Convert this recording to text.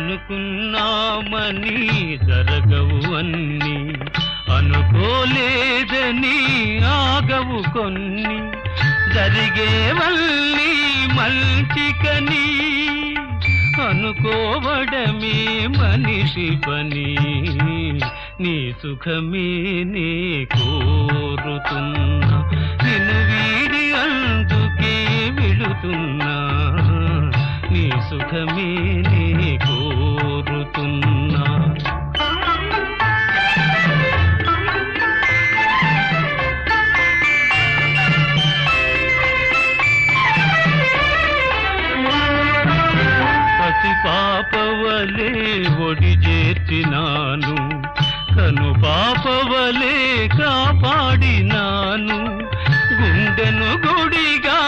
అనుకున్నామని జరగవు అన్ని, అనుకోలేదని ఆగవు కొన్ని, జరిగేవల్లి మంచికని అనుకోవడమే మనిషి పని. నీ సుఖమే నే కోరుతున్నా, నిన్ను వీడి అందుకే వెళుతున్నా. నీ సుఖమే నే కోరుతున్నా. పసి పాపవలే ఒడి చేర్చినాను, కను పాపవలే కాపాడినాను, గుండెను గుడిగా